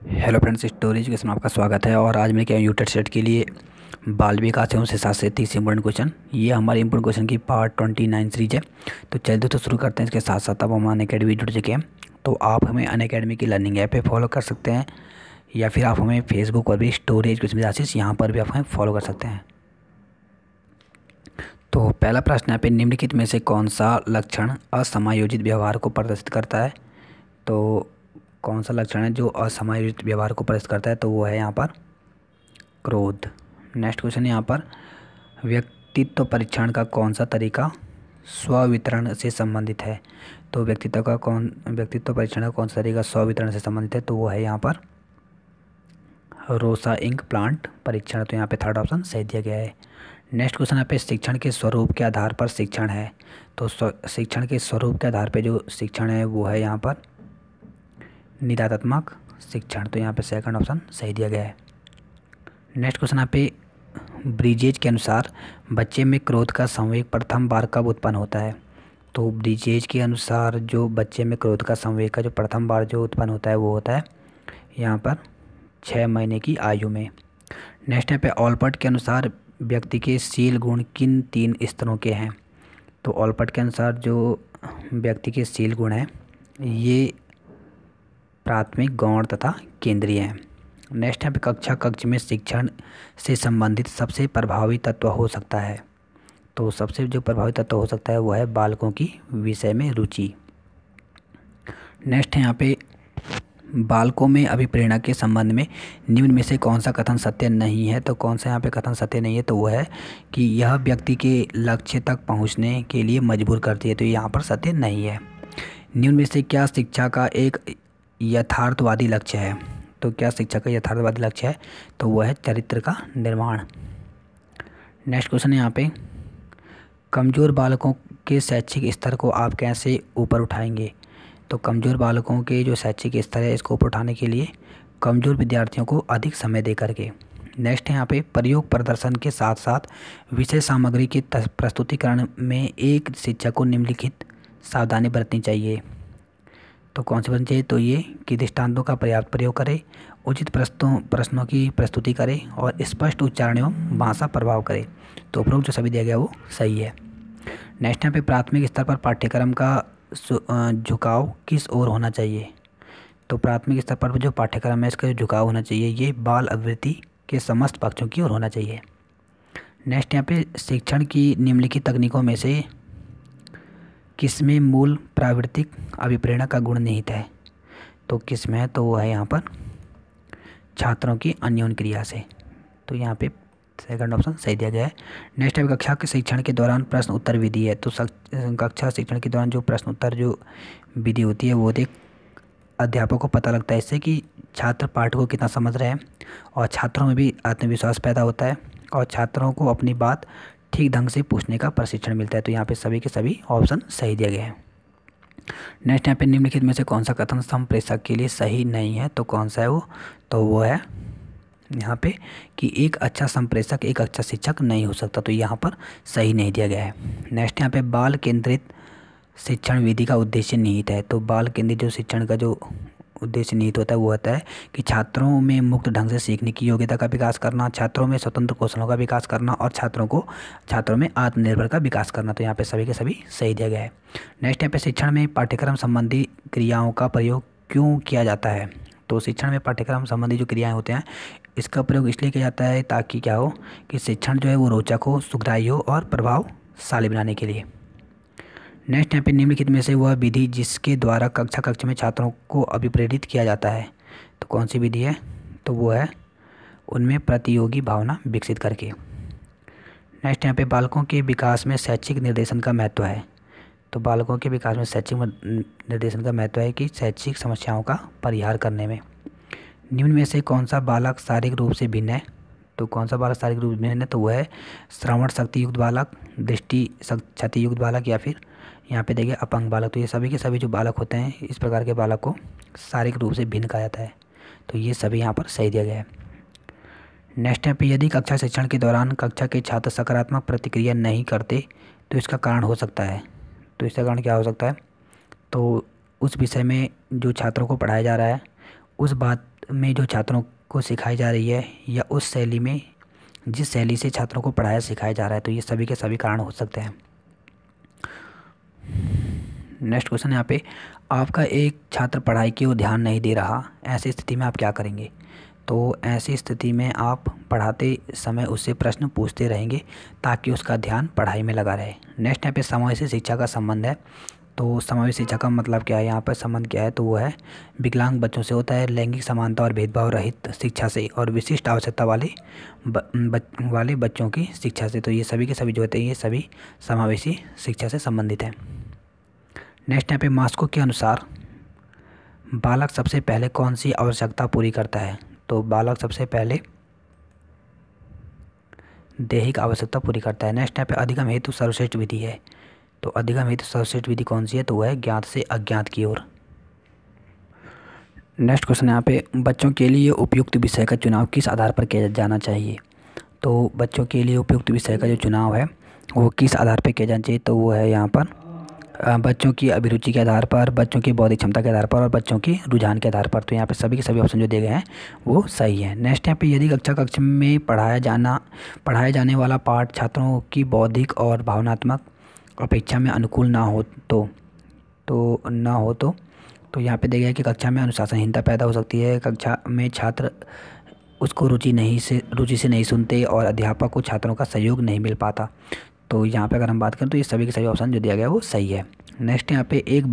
Hello friends, story education में आपका स्वागत है। और आज मैं क्या यूटेट सेट के लिए बाल विकास एवं शिक्षा से 30 इंपॉर्टेंट क्वेश्चन, ये हमारे इंपॉर्टेंट क्वेश्चन की पार्ट 29 सीरीज है। तो चलिए दोस्तों शुरू करते हैं। इसके साथ साथ अब हम अनअकैडमी जुड़ चुके हैं, तो आप हमें अनअकैडमी की लर्निंग ऐप पे फॉलो कर सकते हैं, या फिर आप हमें फेसबुक पर भी स्टोरी एजुकेशन क्लासेस यहाँ पर भी आप हमें फॉलो कर सकते हैं। तो पहला प्रश्न यहाँ पे, निम्नलिखित में से कौन सा लक्षण असमायोजित व्यवहार को प्रदर्शित करता है? तो कौन सा लक्षण है जो असमायोजित व्यवहार को प्रदर्शित करता है? तो वो है यहाँ पर क्रोध। नेक्स्ट क्वेश्चन यहाँ पर, व्यक्तित्व परीक्षण का कौन सा तरीका स्ववितरण से संबंधित है? तो व्यक्तित्व परीक्षण का कौन सा तरीका स्ववितरण से संबंधित है? तो वो है यहाँ पर रोसा इंक प्लांट परीक्षण। तो यहाँ पे थर्ड ऑप्शन सही दिया गया है। नेक्स्ट क्वेश्चन यहाँ पे, शिक्षण के स्वरूप के आधार पर शिक्षण है। तो शिक्षण के स्वरूप के आधार पर जो शिक्षण है वो है यहाँ पर निदात्मक शिक्षण। तो यहाँ पे सेकंड ऑप्शन सही दिया गया है। नेक्स्ट क्वेश्चन यहाँ पे, ब्रिजेज के अनुसार बच्चे में क्रोध का संवेग प्रथम बार कब उत्पन्न होता है? तो ब्रिजेज के अनुसार जो बच्चे में क्रोध का संवेग का जो प्रथम बार जो उत्पन्न होता है वो होता है यहाँ पर 6 महीने की आयु में। नेक्स्ट यहाँ पे, ऑलपर्ट के अनुसार व्यक्ति के शील गुण किन 3 स्तरों के हैं? तो ऑलपर्ट के अनुसार जो व्यक्ति के शील गुण हैं ये प्राथमिक, गौण तथा केंद्रीय हैं। नेक्स्ट यहाँ पे, कक्ष में शिक्षण से संबंधित सबसे प्रभावी तत्व हो सकता है। तो सबसे जो प्रभावी तत्व हो सकता है वो है बालकों की विषय में रुचि। नेक्स्ट है यहाँ पे, बालकों में अभिप्रेरणा के संबंध में निम्न में से कौन सा कथन सत्य नहीं है? तो कौन सा यहाँ पे कथन सत्य नहीं है? तो वो है कि यह व्यक्ति के लक्ष्य तक पहुँचने के लिए मजबूर करती है। तो यहाँ पर सत्य नहीं है। निम्न में से क्या शिक्षा का एक यथार्थवादी लक्ष्य है? तो क्या शिक्षा का यथार्थवादी लक्ष्य है? तो वह है चरित्र का निर्माण। नेक्स्ट क्वेश्चन है यहाँ पे, कमज़ोर बालकों के शैक्षिक स्तर को आप कैसे ऊपर उठाएंगे? तो कमज़ोर बालकों के जो शैक्षिक स्तर है इसको ऊपर उठाने के लिए कमज़ोर विद्यार्थियों को अधिक समय दे करके। नेक्स्ट है यहाँ पे, प्रयोग प्रदर्शन के साथ साथ विषय सामग्री के प्रस्तुतिकरण में एक शिक्षक को निम्नलिखित सावधानी बरतनी चाहिए। तो कौन सी बरतनी चाहिए? तो ये कि दृष्टांतों का पर्याप्त प्रयोग करे, उचित प्रश्नों की प्रस्तुति करे और स्पष्ट उच्चारण एवं भाषा प्रभाव करे। तो उपरोक्त जो सभी दिया गया वो सही है। नेक्स्ट यहाँ पे, प्राथमिक स्तर पर पाठ्यक्रम का झुकाव किस ओर होना चाहिए? तो प्राथमिक स्तर पर जो पाठ्यक्रम है इसका जो झुकाव होना चाहिए ये बाल अभिवृद्धि के समस्त पक्षों की ओर होना चाहिए। नेक्स्ट यहाँ पे, शिक्षण की निम्नलिखित तकनीकों में से किसमें मूल प्राकृतिक अभिप्रेरणा का गुण निहित है? तो किसमें है? तो वो है यहाँ पर छात्रों की अन्योन्य क्रिया से। तो यहाँ पे सेकंड ऑप्शन सही दिया गया है। नेक्स्ट है, कक्षा के शिक्षण के दौरान प्रश्न उत्तर विधि है। तो कक्षा शिक्षण के दौरान जो प्रश्न उत्तर जो विधि होती है वो देख अध्यापक को पता लगता है इससे कि छात्र पाठ को कितना समझ रहे हैं, और छात्रों में भी आत्मविश्वास पैदा होता है और छात्रों को अपनी बात ठीक ढंग से पूछने का प्रशिक्षण मिलता है। तो यहाँ पे सभी के सभी ऑप्शन सही दिए गए हैं। नेक्स्ट यहाँ पे, निम्नलिखित में से कौन सा कथन संप्रेषक के लिए सही नहीं है? तो कौन सा है वो? तो वो है यहाँ पे कि एक अच्छा संप्रेषक एक अच्छा शिक्षक नहीं हो सकता। तो यहाँ पर सही नहीं दिया गया है। नेक्स्ट यहाँ पे, बाल केंद्रित शिक्षण विधि का उद्देश्य निहित है। तो बाल केंद्रित जो शिक्षण का जो उद्देश्य निहित होता है वो होता है कि छात्रों में मुक्त ढंग से सीखने की योग्यता का विकास करना, छात्रों में स्वतंत्र कौशलों का विकास करना और छात्रों में आत्मनिर्भर का विकास करना। तो यहाँ पे सभी के सभी सही दिया गया है। नेक्स्ट यहाँ पे, शिक्षण में पाठ्यक्रम संबंधी क्रियाओं का प्रयोग क्यों किया जाता है? तो शिक्षण में पाठ्यक्रम संबंधी जो क्रियाएँ होते हैं इसका प्रयोग इसलिए किया जाता है ताकि क्या हो कि शिक्षण जो है वो रोचक हो, सुखदायी हो और प्रभावशाली बनाने के लिए। नेक्स्ट यहाँ पे, निम्नलिखित में से वह विधि जिसके द्वारा कक्षा में छात्रों को अभिप्रेरित किया जाता है? तो कौन सी विधि है? तो वो है उनमें प्रतियोगी भावना विकसित करके। नेक्स्ट यहाँ पे, बालकों के विकास में शैक्षिक निर्देशन का महत्व है। तो बालकों के विकास में शैक्षिक निर्देशन का महत्व है कि शैक्षिक समस्याओं का परिहार करने में। निम्न में से कौन सा बालक शारीरिक रूप से भिन्न है? तो कौन सा बालक शारीरिक रूप से भिन्न है? तो वह है श्रवण शक्ति युक्त बालक, दृष्टि क्षति युक्त बालक, या फिर यहाँ पे देखिए अपंग बालक। तो ये सभी के सभी जो बालक होते हैं इस प्रकार के बालक को शारीरिक रूप से भिन्न कहा जाता है। तो ये सभी यहाँ पर सही दिया गया है। नेक्स्ट यहाँ पे, यदि कक्षा शिक्षण के दौरान कक्षा के छात्र सकारात्मक प्रतिक्रिया नहीं करते तो इसका कारण हो सकता है। तो इसका कारण क्या हो सकता है? तो उस विषय में जो छात्रों को पढ़ाया जा रहा है उस बात में जो छात्रों को सिखाई जा रही है या उस शैली में जिस शैली से छात्रों को पढ़ाया सिखाया जा रहा है, तो ये सभी के सभी कारण हो सकते हैं। नेक्स्ट क्वेश्चन यहाँ पे, आपका एक छात्र पढ़ाई की ओर ध्यान नहीं दे रहा, ऐसी स्थिति में आप क्या करेंगे? तो ऐसी स्थिति में आप पढ़ाते समय उससे प्रश्न पूछते रहेंगे ताकि उसका ध्यान पढ़ाई में लगा रहे। नेक्स्ट यहाँ पे समावेशी शिक्षा का संबंध है। तो समावेशी शिक्षा का मतलब क्या है, यहाँ पर संबंध क्या है? तो वो है विकलांग बच्चों से होता है, लैंगिक समानता और भेदभाव रहित शिक्षा से, और विशिष्ट आवश्यकता वाले बच्चों की शिक्षा से। तो ये सभी के सभी जो होते हैं ये सभी समावेशी शिक्षा से संबंधित हैं। नेक्स्ट यहाँ पे मास्को के अनुसार बालक सबसे पहले कौन सी आवश्यकता पूरी करता है? तो बालक सबसे पहले दैहिक आवश्यकता पूरी करता है। नेक्स्ट यहाँ पे अधिगम हेतु सर्वश्रेष्ठ विधि है। तो अधिगम हेतु सर्वश्रेष्ठ विधि कौन सी है? तो वह है ज्ञात से अज्ञात की ओर। नेक्स्ट क्वेश्चन यहाँ पे, बच्चों के लिए उपयुक्त विषय का चुनाव किस आधार पर किया जाना चाहिए? तो बच्चों के लिए उपयुक्त विषय का जो चुनाव है वो किस आधार पर किया जाना चाहिए? तो वो है यहाँ पर बच्चों की अभिरुचि के आधार पर, बच्चों की बौद्धिक क्षमता के आधार पर और बच्चों की रुझान के आधार पर। तो यहाँ पे सभी के सभी ऑप्शन जो दिए गए हैं वो सही है। नेक्स्ट यहाँ पे, यदि कक्षा में पढ़ाया जाने वाला पाठ छात्रों की बौद्धिक और भावनात्मक अपेक्षा में अनुकूल ना हो तो यहाँ पे दिया गया है कि कक्षा में अनुशासनहीनता पैदा हो सकती है, कक्षा में छात्र उसको रुचि से नहीं सुनते और अध्यापक को छात्रों का सहयोग नहीं मिल पाता। तो यहाँ पे अगर हम बात करें तो ये सभी के सभी ऑप्शन जो दिया गया है वो सही है। नेक्स्ट यहाँ पे, एक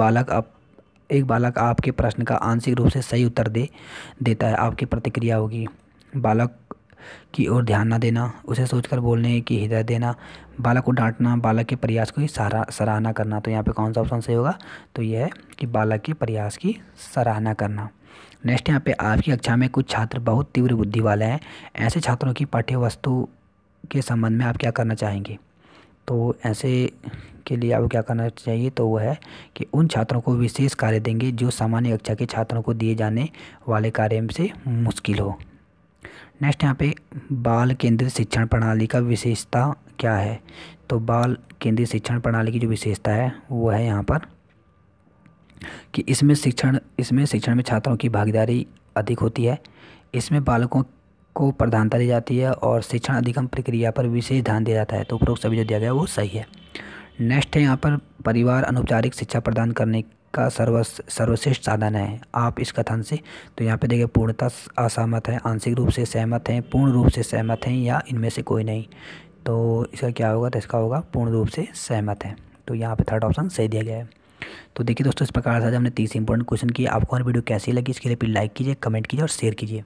बालक आपके प्रश्न का आंशिक रूप से सही उत्तर देता है, आपकी प्रतिक्रिया होगी। बालक की ओर ध्यान ना देना, उसे सोचकर बोलने की हिदायत देना, बालक को डांटना, बालक के प्रयास की सराहना करना। तो यहाँ पे कौन सा ऑप्शन सही होगा? तो ये है कि बालक के प्रयास की सराहना करना। नेक्स्ट यहाँ पे, आपकी कक्षा में कुछ छात्र बहुत तीव्र बुद्धि वाले हैं, ऐसे छात्रों की पाठ्य वस्तु के संबंध में आप क्या करना चाहेंगे? तो ऐसे के लिए आपको क्या करना चाहिए? तो वो है कि उन छात्रों को विशेष कार्य देंगे जो सामान्य कक्षा के छात्रों को दिए जाने वाले कार्य से मुश्किल हो। नेक्स्ट यहाँ पे, बाल केंद्रित शिक्षण प्रणाली का विशेषता क्या है? तो बाल केंद्रित शिक्षण प्रणाली की जो विशेषता है वो है यहाँ पर कि इसमें शिक्षण में छात्रों की भागीदारी अधिक होती है, इसमें बालकों को प्रधानता दी जाती है और शिक्षण अधिगम प्रक्रिया पर विशेष ध्यान दिया जाता है। तो उपरोक्त सभी जो दिया गया है वो सही है। नेक्स्ट है यहाँ पर, परिवार अनौपचारिक शिक्षा प्रदान करने का सर्वश्रेष्ठ साधन है, आप इस कथन से। तो यहाँ पे देखिए, पूर्णतः असहमत है, आंशिक रूप से सहमत हैं, पूर्ण रूप से सहमत हैं या इनमें से कोई नहीं। तो इसका क्या होगा? तो इसका होगा पूर्ण रूप से सहमत है। तो यहाँ पे थर्ड ऑप्शन सही दिया गया है। तो देखिए दोस्तों, इस प्रकार से आज हमने 30 इंपॉर्टेंट क्वेश्चन किए। आपको हमारी वीडियो कैसी लगी इसके लिए प्लीज़ लाइक कीजिए, कमेंट कीजिए और शेयर कीजिए।